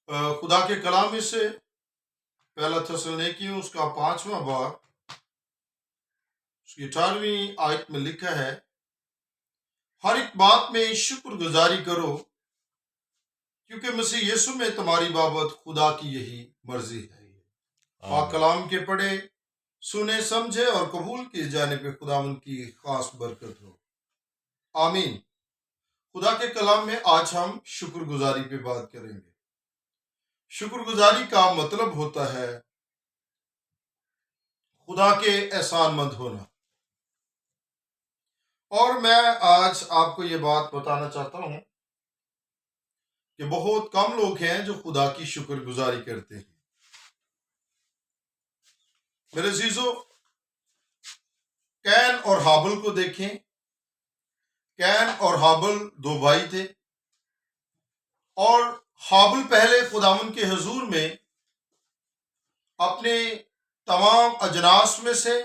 خدا کے کلام میں سے پہلا تسلونیکیوں اس کا 5واں باب اس کی 18ویں آیت میں لکھا ہے، ہر ایک بات میں شکر گزاری کرو کیونکہ مسیح یسوع میں تمہاری بابت خدا کی یہی مرضی ہے۔ پاک کلام کے پڑھے، سنے، سمجھے اور قبول کیے جانے پہ خداوند کی خاص برکت ہو، آمین۔ خدا کے کلام میں آج ہم شکر گزاری پہ بات کریں گے۔ شکر گزاری کا مطلب ہوتا ہے خدا کے احسان مند ہونا، اور میں آج آپ کو یہ بات بتانا چاہتا ہوں کہ بہت کم لوگ ہیں جو خدا کی شکر گزاری کرتے ہیں۔ میرے عزیزو، کین اور حابل کو دیکھیں۔ کین اور حابل دو بھائی تھے، اور حابل پہلے خداوند کے حضور میں اپنے تمام اجناس میں سے،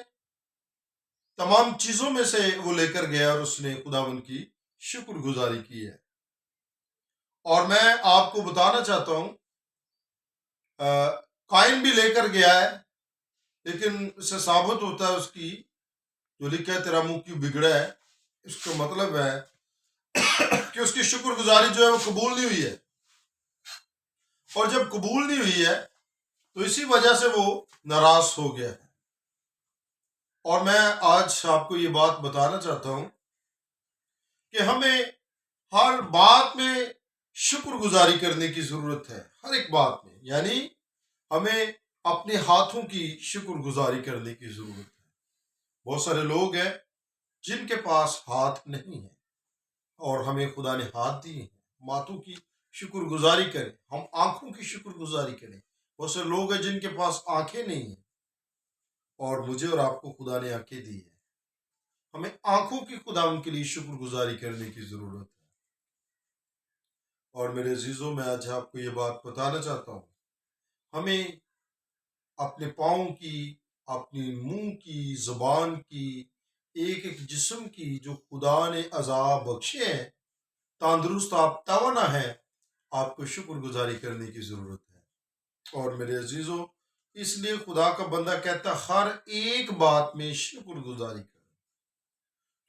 تمام چیزوں میں سے وہ لے کر گیا اور اس نے خداوند کی شکر گزاری کی ہے۔ اور میں آپ کو بتانا چاہتا ہوں، قائن بھی لے کر گیا ہے، لیکن اس سے ثابت ہوتا ہے اس کی جو لکھا ہے تیرا منہ کیوں بگڑا ہے، اس کا مطلب ہے کہ اس کی شکر گزاری جو ہے وہ قبول نہیں ہوئی ہے، اور جب قبول نہیں ہوئی ہے تو اسی وجہ سے وہ ناراض ہو گیا ہے۔ اور میں آج آپ کو یہ بات بتانا چاہتا ہوں کہ ہمیں ہر بات میں شکر گزاری کرنے کی ضرورت ہے، ہر ایک بات میں، یعنی ہمیں اپنے ہاتھوں کی شکر گزاری کرنے کی ضرورت ہے۔ بہت سارے لوگ ہیں جن کے پاس ہاتھ نہیں ہیں، اور ہمیں خدا نے ہاتھ دی ہیں، ہم ہاتھوں کی شکر گزاری کریں، ہم آنکھوں کی شکر گزاری کریں۔ بہت سے لوگ ہیں جن کے پاس آنکھیں نہیں ہیں، اور مجھے اور آپ کو خدا نے آنکھیں دی ہیں، ہمیں آنکھوں کی خدا ان کے لیے شکر گزاری کرنے کی ضرورت ہے۔ اور میرے عزیزوں، میں آج آپ کو یہ بات بتانا چاہتا ہوں، ہمیں اپنے پاؤں کی، اپنی منہ کی، زبان کی، ایک ایک جسم کی جو خدا نے اعضاء بخشے ہیں، تندرست آپ توانا ہے، آپ کو شکر گزاری کرنے کی ضرورت ہے۔ اور میرے عزیزوں، اس لیے خدا کا بندہ کہتا ہر ایک بات میں شکر گزاری کریں،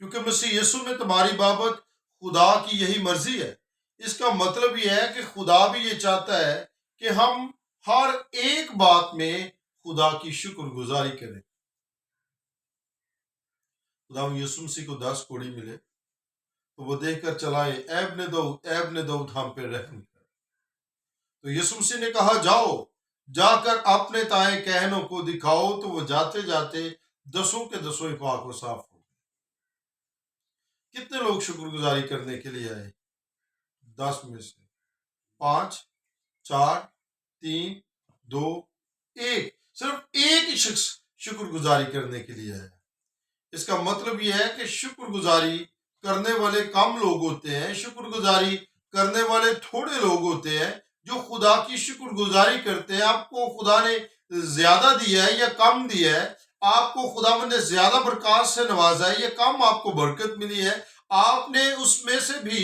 کیونکہ مسیح یسوع میں تمہاری بابت خدا کی یہی مرضی ہے۔ اس کا مطلب یہ ہے کہ خدا بھی یہ چاہتا ہے کہ ہم ہر ایک بات میں خدا کی شکر گزاری کریں۔ خدا یسوع مسیح کو 10 کوڑی ملے تو وہ دیکھ کر چلائے، اے ابن داؤد ہم پہ رحم کر۔ تو یسوع مسیح نے کہا جاؤ، جا کر اپنے تائیں کہنوں کو دکھاؤ، تو وہ جاتے جاتے 10 کے 10 پاک و صاف ہو گئے۔ کتنے لوگ شکر گزاری کرنے کے لیے آئے؟ 10 میں سے 5، 4، 3، 2، 1، صرف ایک ہی شخص شکر گزاری کرنے کے لیے آیا۔ اس کا مطلب یہ ہے کہ شکر گزاری کرنے والے کم لوگ ہوتے ہیں، شکر گزاری کرنے والے تھوڑے لوگ ہوتے ہیں جو خدا کی شکر گزاری کرتے ہیں۔ آپ کو خدا نے زیادہ دیا ہے یا کم دیا ہے، آپ کو خدا نے زیادہ برکات سے نوازا ہے یا کم آپ کو برکت ملی ہے، آپ نے اس میں سے بھی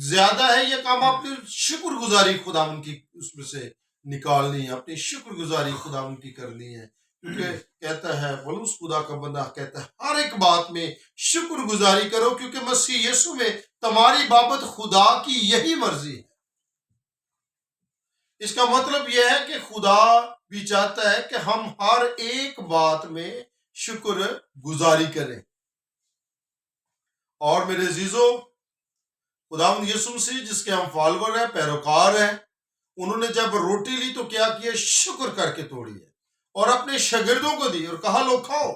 زیادہ ہے یا کم، آپ نے شکر گزاری خدا کی اس میں سے نکالنی ہے، اپنی شکر گزاری خدا کی کرنی ہے۔ کیونکہ کہتا ہے بلوس خدا کا بندہ کہتا ہے ہر ایک بات میں شکر گزاری کرو، کیونکہ مسیح یسوع میں تمہاری بابت خدا کی یہی مرضی ہے۔ اس کا مطلب یہ ہے کہ خدا بھی چاہتا ہے کہ ہم ہر ایک بات میں شکر گزاری کریں۔ اور میرے عزیزو، خداوند یسوع مسیح جس کے ہم فالوور ہیں، پیروکار ہیں، انہوں نے جب روٹی لی تو کیا کیا؟ شکر کر کے توڑی ہے اور اپنے شاگردوں کو دی اور کہا لو کھاؤ،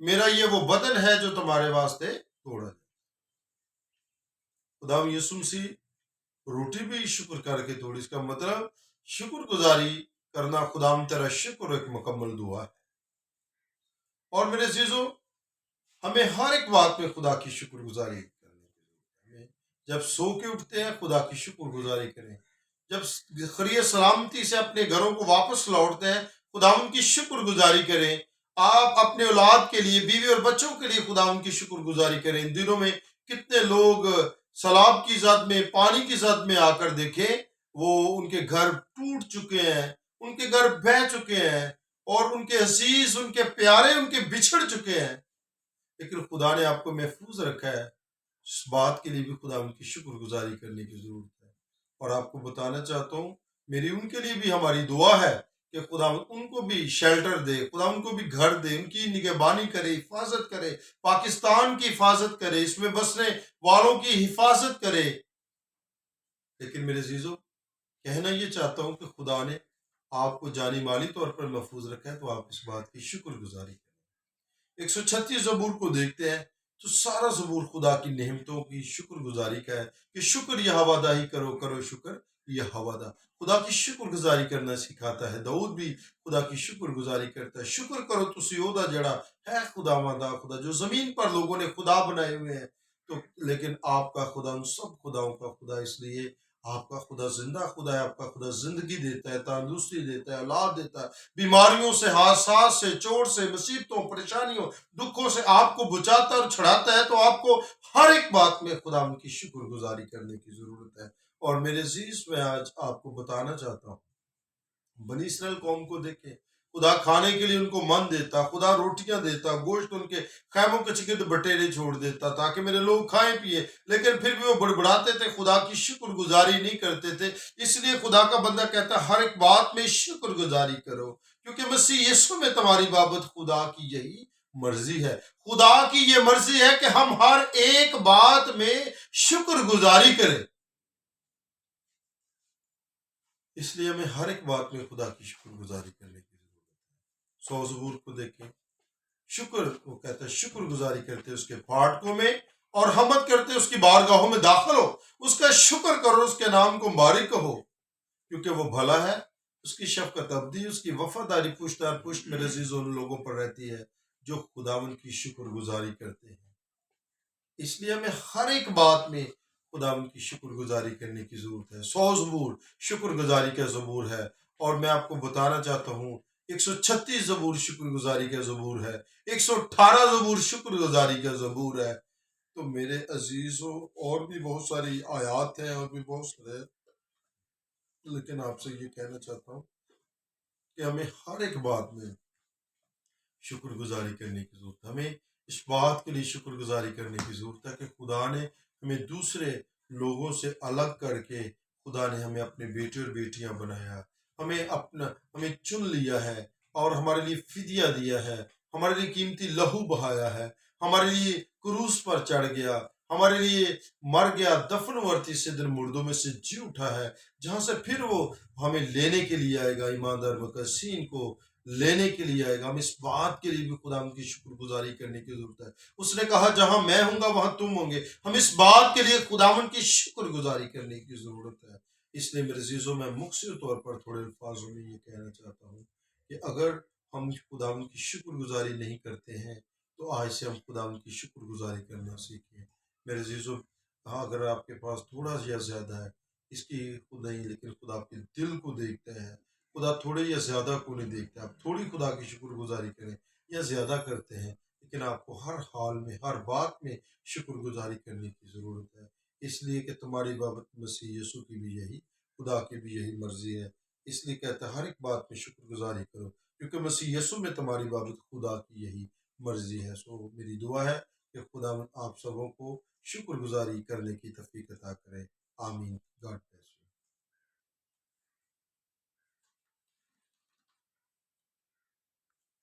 میرا یہ وہ بدن ہے جو تمہارے واسطے توڑا ہے۔ خداوند یسوع مسیح روٹی بھی شکر کر کے توڑی۔ اس کا مطلب شکر گزاری کرنا، خداوند تیرا شکر ایک مکمل دعا ہے۔ اور میرے عزیزو، ہمیں ہر ایک بات میں خدا کی شکر گزاری کرنے کی ضرورت ہے۔ جب سو کے اٹھتے ہیں خدا کی شکر گزاری کریں، جب خیر سلامتی سے اپنے گھروں کو واپس لوٹتے ہیں خداوند کی شکر گزاری کریں۔ آپ اپنے اولاد کے لیے، بیوی اور بچوں کے لیے خداوند کی شکر گزاری کریں۔ ان دنوں میں کتنے لوگ سیلاب کی زد میں، پانی کی زد میں آ کر دیکھیں، وہ ان کے گھر ٹوٹ چکے ہیں، ان کے گھر بہہ چکے ہیں، اور ان کے عزیز، ان کے پیارے ان کے بچھڑ چکے ہیں، لیکن خدا نے آپ کو محفوظ رکھا ہے۔ اس بات کے لیے بھی خدا ان کی شکر گزاری کرنے کی ضرورت ہے۔ اور آپ کو بتانا چاہتا ہوں، میری ان کے لیے بھی ہماری دعا ہے کہ خدا ان کو بھی شیلٹر دے، خدا ان کو بھی گھر دے، ان کی نگہبانی کرے، حفاظت کرے، پاکستان کی حفاظت کرے، اس میں بسنے والوں کی حفاظت کرے۔ لیکن میرے عزیزو، کہنا یہ چاہتا ہوں کہ خدا نے آپ کو جانی مالی طور پر محفوظ رکھا ہے، تو آپ اس بات کی شکر گزاری کریں۔ 136 زبور کو دیکھتے ہیں تو سارا زبور خدا کی نعمتوں کی شکر گزاری کا ہے کہ شکر یہ ہی کرو، کرو شکر یہ ہوا خدا کی شکر گزاری کرنا سکھاتا ہے۔ داؤد بھی خدا کی شکر گزاری کرتا ہے۔ شکر کرو تسی اودا جڑا ہے خدا ماندہ خدا، جو زمین پر لوگوں نے خدا بنائے ہوئے ہیں، تو لیکن آپ کا خدا ان سب خداؤں کا خدا، اس لیے آپ کا خدا زندہ خدا ہے۔ آپ کا خدا زندگی دیتا ہے، تندرستی دیتا ہے، اولاد دیتا ہے، بیماریوں سے، حادثات سے، چوٹ سے، مصیبتوں، پریشانیوں، دکھوں سے آپ کو بچاتا اور چھڑاتا ہے۔ تو آپ کو ہر ایک بات میں خدا ان کی شکر گزاری کرنے کی ضرورت ہے۔ اور میرے عزیز، میں آج آپ کو بتانا چاہتا ہوں، بنی اسرائیل قوم کو دیکھیں، خدا کھانے کے لیے ان کو من دیتا، خدا روٹیاں دیتا، گوشت ان کے خیموں کے چگد بٹیرے چھوڑ دیتا تاکہ میرے لوگ کھائیں پیئے، لیکن پھر بھی وہ بڑبڑاتے تھے، خدا کی شکر گزاری نہیں کرتے تھے۔ اس لیے خدا کا بندہ کہتا ہے ہر ایک بات میں شکر گزاری کرو، کیونکہ مسیح یسوع میں تمہاری بابت خدا کی یہی مرضی ہے۔ خدا کی یہ مرضی ہے کہ ہم ہر ایک بات میں شکر گزاری کریں۔ اس لیے ہمیں ہر ایک بات میں خدا کی شکر گزاری کرنے کی ضرورت ہے۔ 100 زبور کو دیکھیں، شکر، وہ کہتا ہے شکر گزاری کرتے اس کے پھاٹکوں میں اور حمد کرتے اس کی بارگاہوں میں داخل ہو، اس کا شکر کرو، اس کے نام کو مبارک کہو، کیونکہ وہ بھلا ہے، اس کی شفقت ابدی، اس کی وفاداری پشت در پشت میرے عزیزوں ان لوگوں پر رہتی ہے جو خداوند کی شکر گزاری کرتے ہیں۔ اس لیے ہمیں ہر ایک بات میں خداوند کی شکر گزاری کرنے کی ضرورت ہے۔ 100 زبور شکر گزاری کا زبور ہے، اور میں آپ کو بتانا چاہتا ہوں 136 زبور شکر گزاری کا زبور ہے، 118 زبور شکر گزاری کا زبور ہے۔ تو میرے عزیزوں، اور بھی بہت ساری آیات ہیں، اور بھی بہت سارے، لیکن آپ سے یہ کہنا چاہتا ہوں کہ ہمیں ہر ایک بات میں شکر گزاری کرنے کی ضرورت ہے۔ ہمیں اس بات کے لیے شکر گزاری کرنے کی ضرورت ہے کہ خدا نے ہمیں دوسرے لوگوں سے الگ کر کے خدا نے ہمیں اپنے بیٹے اور بیٹیاں بنایا، ہمیں چن لیا ہے، اور ہمارے لیے فدیہ دیا ہے، ہمارے لیے قیمتی لہو بہایا ہے، ہمارے لیے کروس پر چڑھ گیا، ہمارے لیے مر گیا، دفن ہوا، تیسرے دن مردوں میں سے جی اٹھا ہے، جہاں سے پھر وہ ہمیں لینے کے لیے آئے گا، ایماندار مقدسین کو لینے کے لیے آئے گا۔ ہم اس بات کے لیے بھی خدا ان کی شکر گزاری کرنے کی ضرورت ہے۔ اس نے کہا جہاں میں ہوں گا وہاں تم ہوں گے۔ ہم اس بات کے لیے خداوند کی شکر گزاری کرنے کی ضرورت ہے۔ اس لیے میرے عزیزوں، میں مختصر طور پر تھوڑے الفاظوں میں یہ کہنا چاہتا ہوں کہ اگر ہم خداوند کی شکر گزاری نہیں کرتے ہیں تو آج سے ہم خداوند کی شکر گزاری کرنا سیکھیں۔ میرے عزیزوں، اگر آپ کے پاس تھوڑا یا زیادہ ہے، اس کی خود نہیں، لیکن خدا آپ کے دل کو دیکھتا ہے۔ خدا تھوڑے یا زیادہ کو نہیں دیکھتا۔ آپ تھوڑی خدا کی شکر گزاری کریں یا زیادہ کرتے ہیں، لیکن آپ کو ہر حال میں، ہر بات میں شکر گزاری کرنے کی ضرورت ہے، اس لیے کہ تمہاری بابت مسیح یسوع کی بھی یہی، خدا کی بھی یہی مرضی ہے۔ اس لیے کہتا ہے ہر ایک بات میں شکر گزاری کرو، کیونکہ مسیح یسوع میں تمہاری بابت خدا کی یہی مرضی ہے۔ سو میری دعا ہے کہ خدا آپ سبوں کو شکر گزاری کرنے کی توفیق عطا کرے۔ آمین۔ God bless.